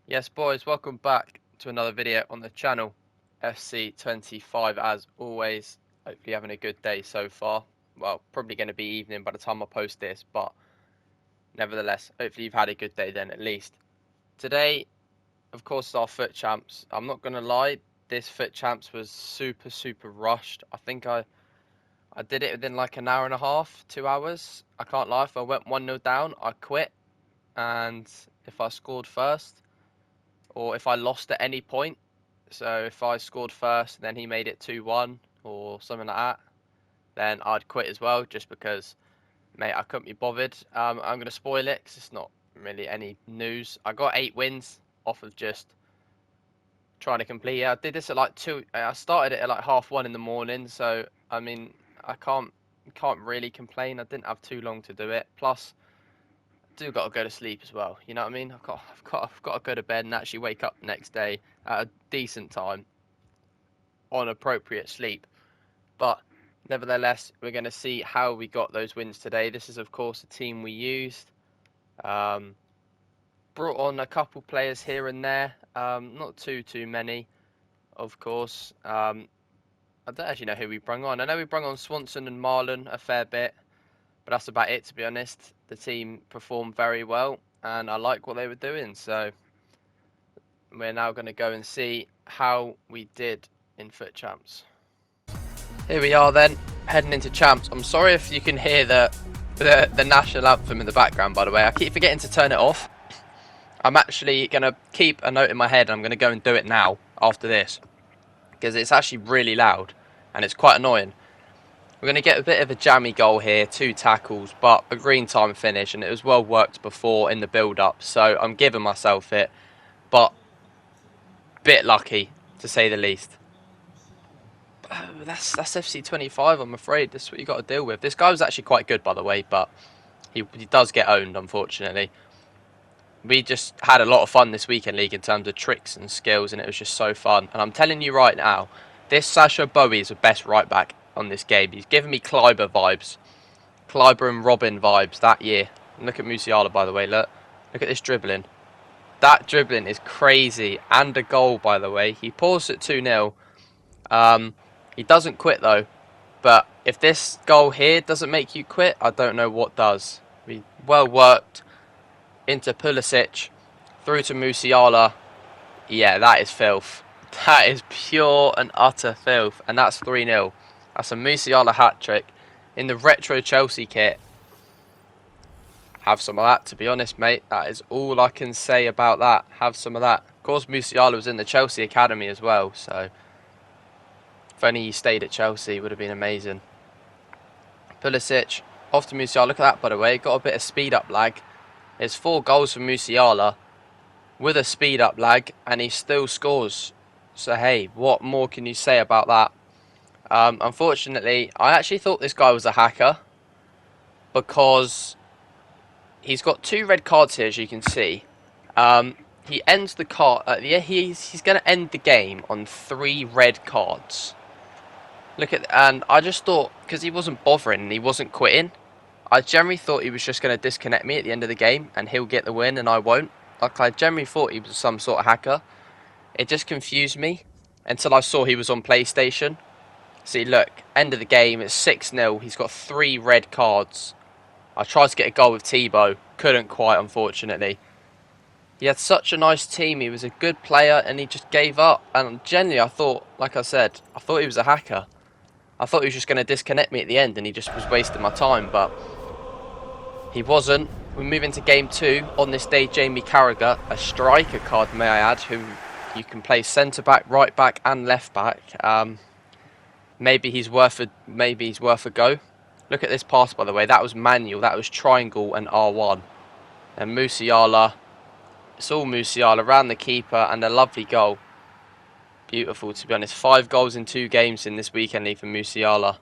Yes, boys, welcome back to another video on the channel. FC25 as always. Hopefully having a good day so far. Well, probably going to be evening by the time I post this, but nevertheless, hopefully you've had a good day then at least. Today, of course, is our FUT Champs. I'm not going to lie, this FUT Champs was super rushed. I think I did it within like an hour and a half, 2 hours. I can't lie, if I went 1-0 down, I quit. And if I scored first, or if I lost at any point, so if I scored first and then he made it 2-1 or something like that, then I'd quit as well, just because, mate, I couldn't be bothered. I'm going to spoil it because it's not really any news. I got 8 wins off of just trying to complete it. I did this at like 2, I started it at like 1:30 in the morning, so I mean, I can't really complain. I didn't have too long to do it. Plus, do got to go to sleep as well. You know what I mean? I've got to go to bed and actually wake up the next day at a decent time on appropriate sleep. But nevertheless, we're going to see how we got those wins today. This is, of course, the team we used. Brought on a couple players here and there. Not too many, of course. I don't actually know who we brung on. I know we brung on Swanson and Marlon a fair bit, but that's about it, to be honest. The team performed very well, and I like what they were doing. So we're now going to go and see how we did in FUT Champs. Here we are then, heading into Champs. I'm sorry if you can hear the national anthem in the background, by the way. I keep forgetting to turn it off. I'm actually going to keep a note in my head. I'm going to go and do it now, after this, because it's actually really loud, and it's quite annoying. We're going to get a bit of a jammy goal here, 2 tackles, but a green time finish, and it was well worked before in the build-up, so I'm giving myself it, but a bit lucky, to say the least. That's FC25, I'm afraid. That's what you got to deal with. This guy was actually quite good, by the way, but he does get owned, unfortunately. We just had a lot of fun this weekend league in terms of tricks and skills, and it was just so fun. And I'm telling you right now, this Sasha Bowie is the best right back on this game. He's giving me Kleiber vibes. Kleiber and Robin vibes that year. And look at Musiala, by the way. Look at this dribbling. That dribbling is crazy. And a goal, by the way. He paused at 2-0. He doesn't quit, though. But if this goal here doesn't make you quit, I don't know what does. Well worked. Into Pulisic. Through to Musiala. Yeah, that is filth. That is pure and utter filth. And that's 3-0. That's a Musiala hat-trick in the retro Chelsea kit. Have some of that, to be honest, mate. That is all I can say about that. Have some of that. Of course, Musiala was in the Chelsea academy as well, so if only he stayed at Chelsea, it would have been amazing. Pulisic, off to Musiala. Look at that, by the way. Got a bit of speed-up lag. There's 4 goals for Musiala with a speed-up lag, and he still scores. So, hey, what more can you say about that? Unfortunately, I actually thought this guy was a hacker because he's got 2 red cards here, as you can see. He ends the card. He's going to end the game on 3 red cards. And I just thought, because he wasn't bothering and he wasn't quitting, I generally thought he was just going to disconnect me at the end of the game and he'll get the win and I won't. Like, I generally thought he was some sort of hacker. It just confused me until I saw he was on PlayStation. See, look, end of the game, it's 6-0. He's got 3 red cards. I tried to get a goal with Thibaut. Couldn't quite, unfortunately. He had such a nice team. He was a good player and he just gave up. And generally, I thought, like I said, I thought he was a hacker. I thought he was just going to disconnect me at the end and he just was wasting my time, but he wasn't. We move into game 2. On this day, Jamie Carragher, a striker card, may I add, who you can play centre-back, right-back and left-back. Maybe he's worth a go. Look at this pass, by the way. That was manual. That was triangle and R1. And Musiala. It's all Musiala around the keeper and a lovely goal. Beautiful, to be honest. 5 goals in 2 games in this weekend league for Musiala.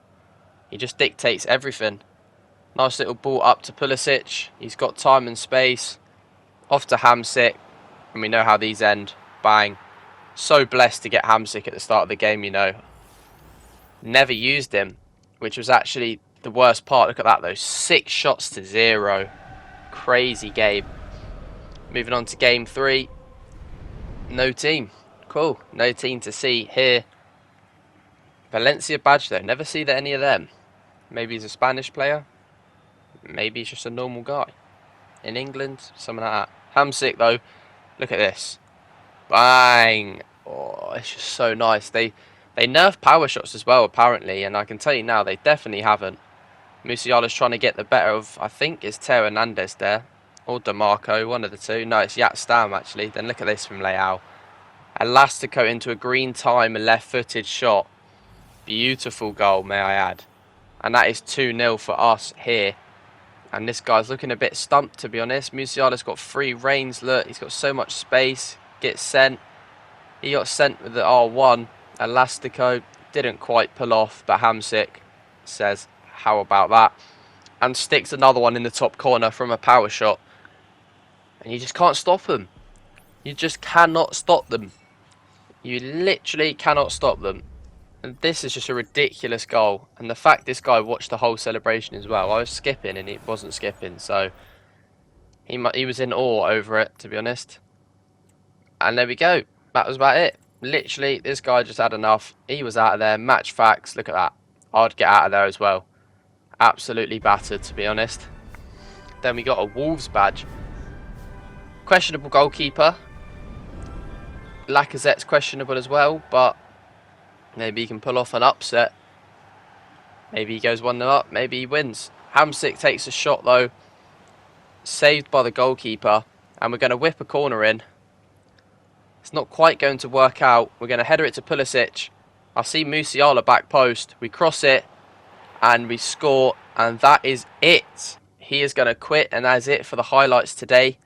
He just dictates everything. Nice little ball up to Pulisic. He's got time and space. Off to Hamsik. And we know how these end. Bang. So blessed to get Hamsik at the start of the game, you know. Never used him, which was actually the worst part. Look at that, though. 6 shots to 0. Crazy game. Moving on to game 3. No team. Cool. No team to see here. Valencia badge though. Never see that any of them. Maybe he's a Spanish player. Maybe he's just a normal guy. In England, something like that. Hamsik though. Look at this. Bang. Oh, it's just so nice. They nerf power shots as well apparently, and I can tell you now they definitely haven't. Musiala's trying to get the better of, I think it's Teo Hernandez there. Or DeMarco, one of the two. No, it's Yat Stam actually. Then look at this from Leao. Elastico into a green time, left-footed shot. Beautiful goal, may I add. And that is 2-0 for us here. And this guy's looking a bit stumped, to be honest. Musiala's got free reins. Look, he's got so much space. Gets sent. He got sent with the R1. Elastico didn't quite pull off, but Hamsik says, how about that? And sticks another one in the top corner from a power shot. And you just can't stop them. You just cannot stop them. You literally cannot stop them. And this is just a ridiculous goal. And the fact this guy watched the whole celebration as well. I was skipping and he wasn't skipping. So he was in awe over it, to be honest. And there we go. That was about it. Literally, this guy just had enough. He was out of there. Match facts. Look at that. I'd get out of there as well. Absolutely battered, to be honest. Then we got a Wolves badge. Questionable goalkeeper. Lacazette's questionable as well, but maybe he can pull off an upset. Maybe he goes 1-0 up. Maybe he wins. Hamsik takes a shot, though. Saved by the goalkeeper. And we're going to whip a corner in. It's not quite going to work out. We're going to header it to Pulisic. I see Musiala back post. We cross it. And we score. And that is it. He is going to quit. And that is it for the highlights today.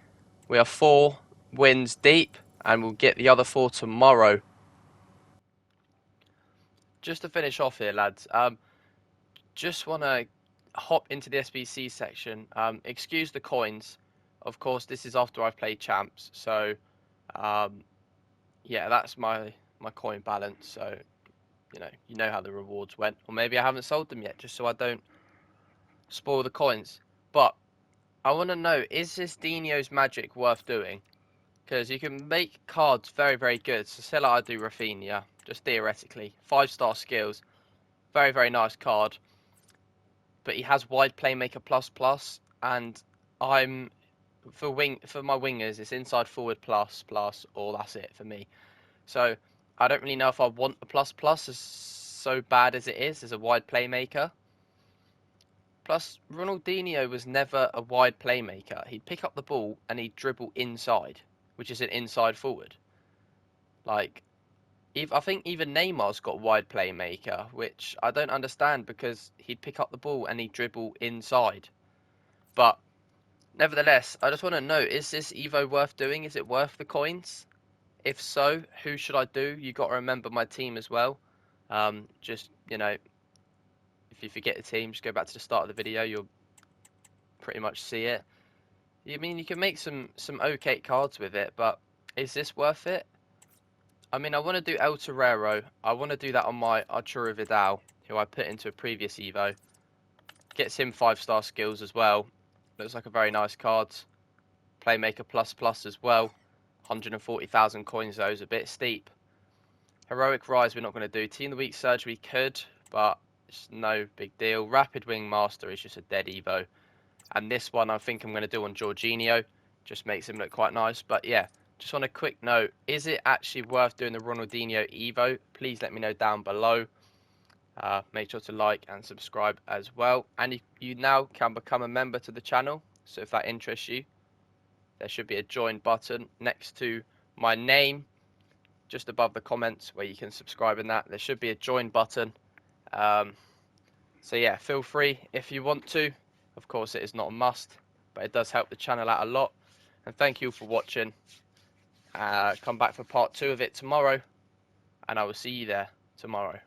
We are 4 wins deep. And we'll get the other 4 tomorrow. Just to finish off here, lads. Just want to hop into the SBC section. Excuse the coins. Of course, this is after I've played champs. So, yeah, that's my coin balance. So, you know how the rewards went. Or maybe I haven't sold them yet, just so I don't spoil the coins. But I want to know, is this Dino's magic worth doing? Because you can make cards very, very good. So say like I do Rafinha, just theoretically. 5-star skills. Very, very nice card. But he has wide playmaker plus, and I'm for my wingers, it's inside forward plus, or that's it for me. So I don't really know if I want the plus as so bad as it is as a wide playmaker. Plus, Ronaldinho was never a wide playmaker. He'd pick up the ball and he'd dribble inside, which is an inside forward. Like, I think even Neymar's got wide playmaker, which I don't understand because he'd pick up the ball and he'd dribble inside. But nevertheless, I just want to know, is this Evo worth doing? Is it worth the coins? If so, who should I do? You got to remember my team as well. Just, if you forget the team, just go back to the start of the video. You'll pretty much see it. I mean, you can make some okay cards with it, but is this worth it? I mean, I want to do El Torero. I want to do that on my Arturo Vidal, who I put into a previous Evo. Gets him 5-star skills as well. Looks like a very nice card. Playmaker plus as well. 140,000 coins though is a bit steep. Heroic Rise we're not going to do. Team of the Week Surge we could, but it's no big deal. Rapid Wing Master is just a dead Evo. And this one I think I'm going to do on Jorginho. Just makes him look quite nice. But yeah, just on a quick note, is it actually worth doing the Ronaldinho Evo? Please let me know down below. Make sure to like and subscribe as well. And you now can become a member to the channel. So if that interests you, there should be a join button next to my name, just above the comments where you can subscribe in that. There should be a join button. So yeah, feel free if you want to. Of course, it is not a must, but it does help the channel out a lot. And thank you for watching. Come back for part 2 of it tomorrow, and I will see you there tomorrow.